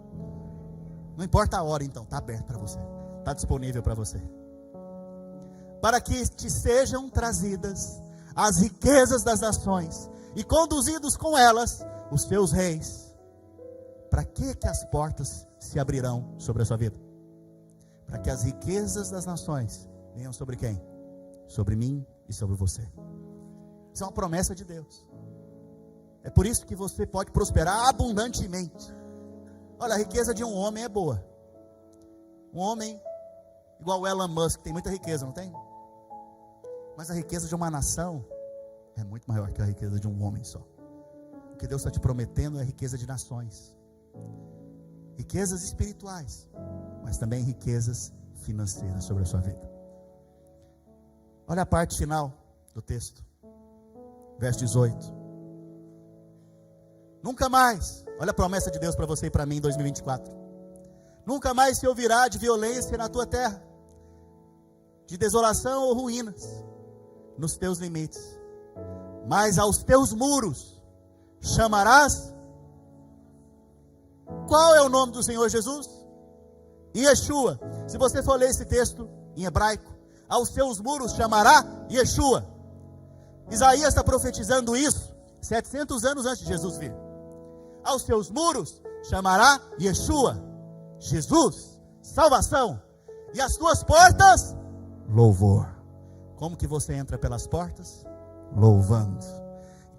Não importa a hora, então, está aberto para você, está disponível para você. Para que te sejam trazidas as riquezas das nações e conduzidos com elas os teus reis. Para que as portas se abrirão sobre a sua vida? Para que as riquezas das nações venham sobre quem? Sobre mim e sobre você. Isso é uma promessa de Deus. É por isso que você pode prosperar abundantemente. Olha, a riqueza de um homem é boa. Um homem igual o Elon Musk tem muita riqueza, não tem? Mas a riqueza de uma nação é muito maior que a riqueza de um homem só. O que Deus está te prometendo é a riqueza de nações, riquezas espirituais, mas também riquezas financeiras sobre a sua vida. Olha a parte final do texto, verso 18. Nunca mais, olha a promessa de Deus para você e para mim em 2024. Nunca mais se ouvirá de violência na tua terra, de desolação ou ruínas nos teus limites, mas aos teus muros chamarás. Qual é o nome do Senhor Jesus? Yeshua. Se você for ler esse texto em hebraico, aos seus muros chamará Yeshua. Isaías está profetizando isso 700 anos antes de Jesus vir. Aos seus muros chamará Yeshua, Jesus, salvação. E as tuas portas, louvor. Como que você entra pelas portas? Louvando.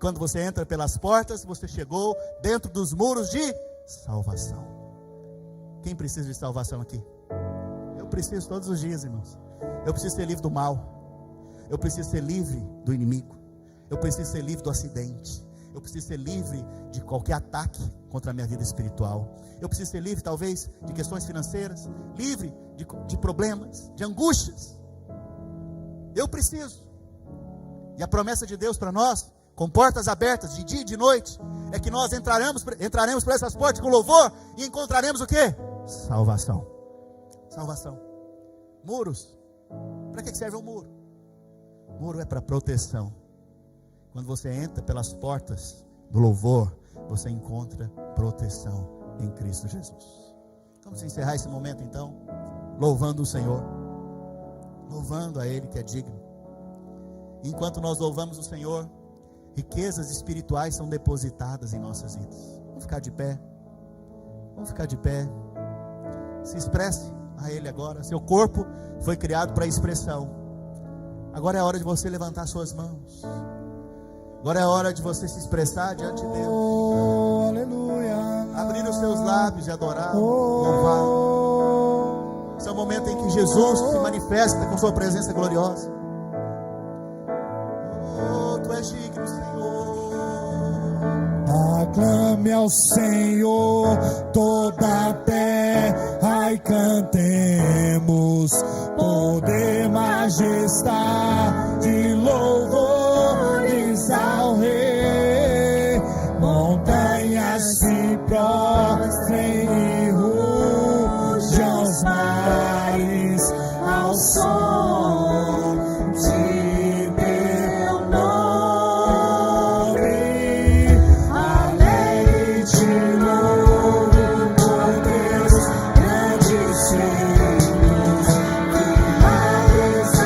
Quando você entra pelas portas, você chegou dentro dos muros de salvação. Quem precisa de salvação aqui? Eu preciso todos os dias, irmãos. Eu preciso ser livre do mal. Eu preciso ser livre do inimigo. Eu preciso ser livre do acidente. Eu preciso ser livre de qualquer ataque contra a minha vida espiritual. Eu preciso ser livre, talvez, de questões financeiras, livre de problemas, de angústias. Eu preciso. E a promessa de Deus para nós, com portas abertas de dia e de noite, é que nós entraremos por essas portas com louvor e encontraremos o quê? Salvação. Salvação. Muros. Para que serve um muro? Muro é para proteção. Quando você entra pelas portas do louvor, você encontra proteção em Cristo Jesus. Vamos encerrar esse momento então, louvando o Senhor, louvando a Ele que é digno. Enquanto nós louvamos o Senhor, riquezas espirituais são depositadas em nossas vidas. Vamos ficar de pé. Vamos ficar de pé. Se expresse a Ele agora. Seu corpo foi criado para expressão. Agora é a hora de você levantar suas mãos. Agora é a hora de você se expressar diante de Deus. Oh, aleluia. Abrir os seus lábios e adorar, louvar. Esse é o momento em que Jesus se manifesta com sua presença gloriosa. Oh, Tu és digno, Senhor. Aclame ao Senhor toda a terra e cantemos poder, majestade, louvores ao Rei. Montanhas se prostrem e rujam os mares ao som de teu nome. Alegre te louvo por Deus, grandes feitos, que majestade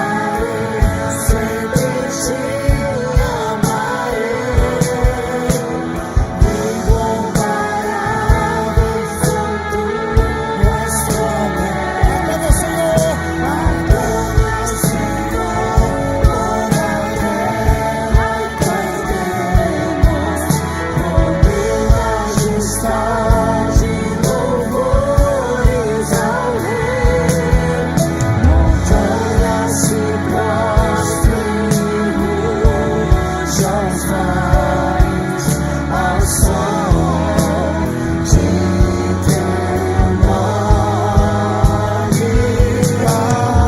sempre te amarei. Incomparáveis são tuas promessas. Aclame ao Senhor, aclame ao Senhor, toda a terra e cantemos poder, majestade, louvores ao Rei. Montanhas se prostrem e rujam os mares ao som de teu nome.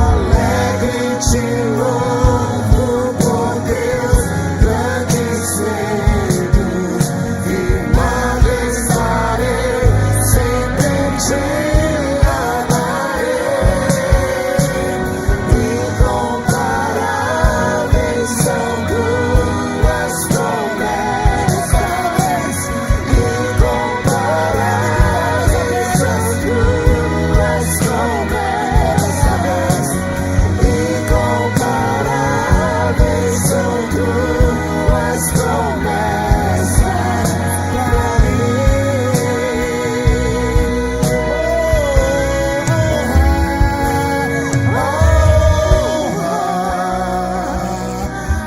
Alegre te louvo por Deus, grandes feitos, e majestade sempre te amarei. Incomparáveis são tuas promessas, incomparáveis são tuas promessas, incomparáveis são tuas promessas pra mim.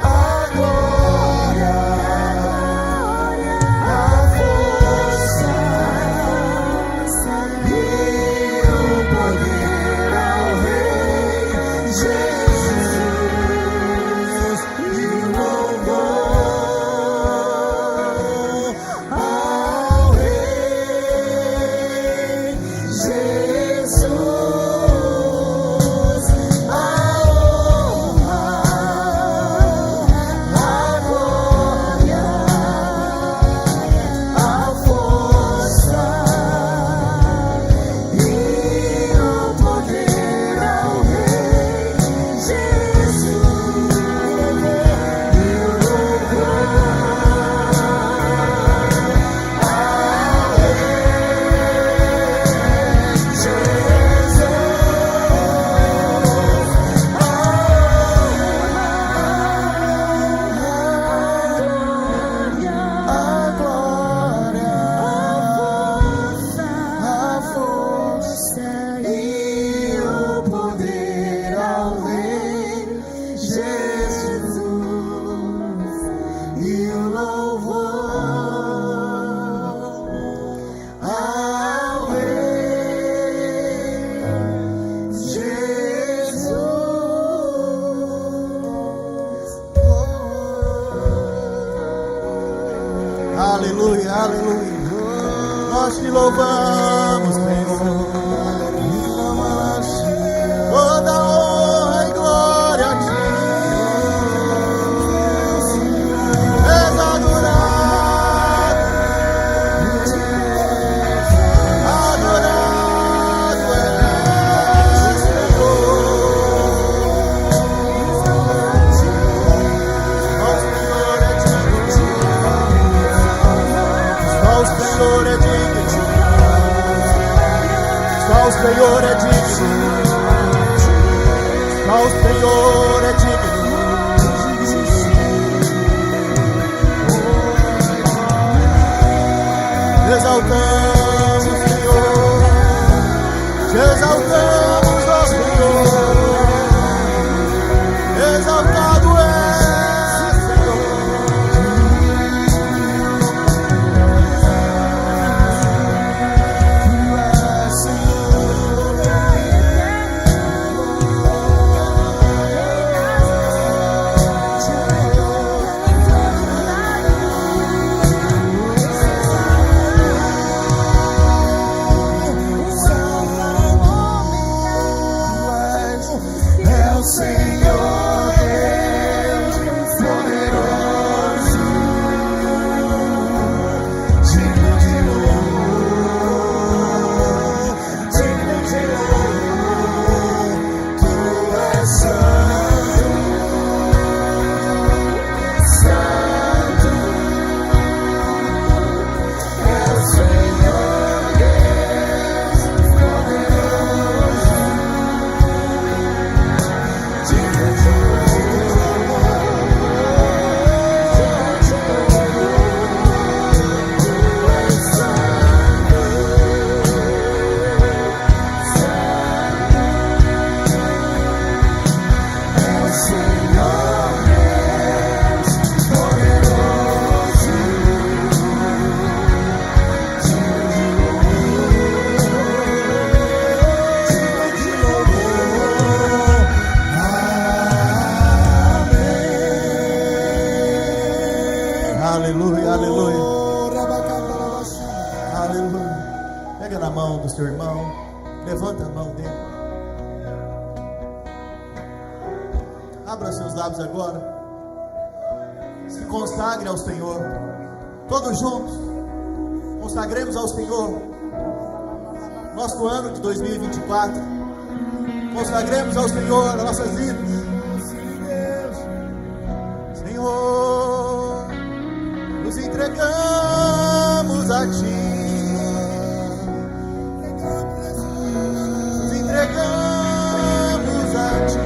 A glória, a força e o poder ao Rei Jesus, e o louvor ao Rei Jesus, a honra, a glória, a força e o poder ao Rei Jesus, e o louvor ao Rei Jesus. Aleluia, aleluia. Nós te louvamos, Senhor. Toda honra e glória a ti. És adorado, adorado és, Senhor. Só o Senhor é digno. Só o Senhor é digno. Só o Senhor é digno. Só o Senhor é digno. Te exaltamos, Senhor. Te exaltamos, ó Senhor. Exaltado és, Senhor. mão do seu irmão. Levanta a mão dele. Abra seus lábios agora. Se consagre ao Senhor. Todos juntos. Consagremos ao Senhor nosso ano de 2024. Consagremos ao Senhor as nossas vidas. Senhor, nos entregamos a Ti. Nos entregamos a Ti.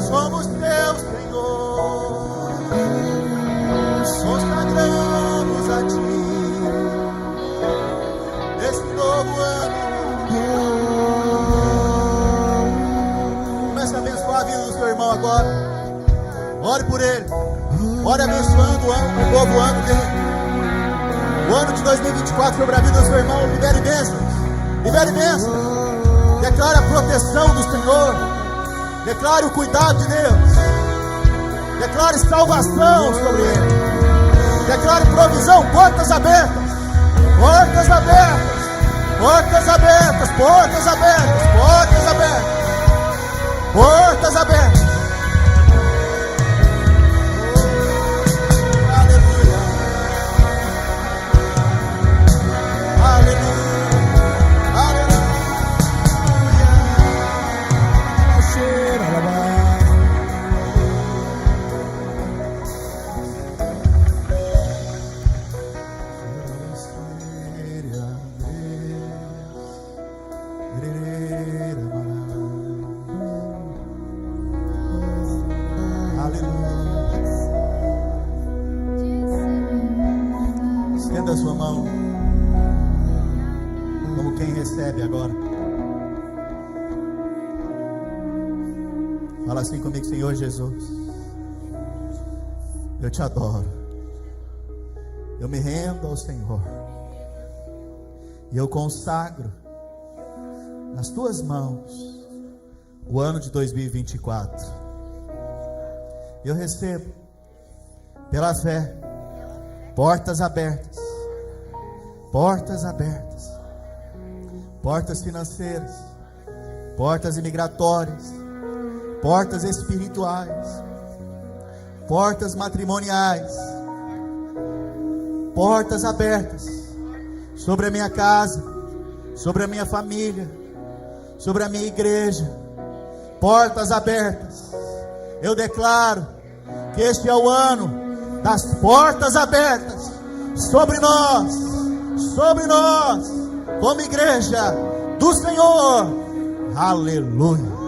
Somos Teus, Senhor. Consagramos a Ti. Esse novo ano. Comece a abençoar a vida do seu irmão agora. Ore por ele. Ore abençoando o novo ano dele. O ano de 2024 sobre a vida do seu irmão. Libere bênçãos. Libere bênçãos. Declare a proteção do Senhor. Declare o cuidado de Deus. Declare salvação sobre ele. Declare provisão. Portas abertas. Portas abertas. Portas abertas. Portas abertas. Portas abertas. Portas abertas. Aleluia. Aleluia. Aleluia. Estenda a sua mão como quem recebe agora. Fala assim comigo: Senhor Jesus, eu te adoro. Eu me rendo ao Senhor e eu consagro nas tuas mãos o ano de 2024. Eu recebo pela fé portas abertas, portas abertas, portas financeiras, portas imigratórias, portas espirituais, portas matrimoniais, portas abertas sobre a minha casa, sobre a minha família, sobre a minha igreja, portas abertas. Eu declaro que este é o ano das portas abertas sobre nós, como igreja do Senhor. Aleluia.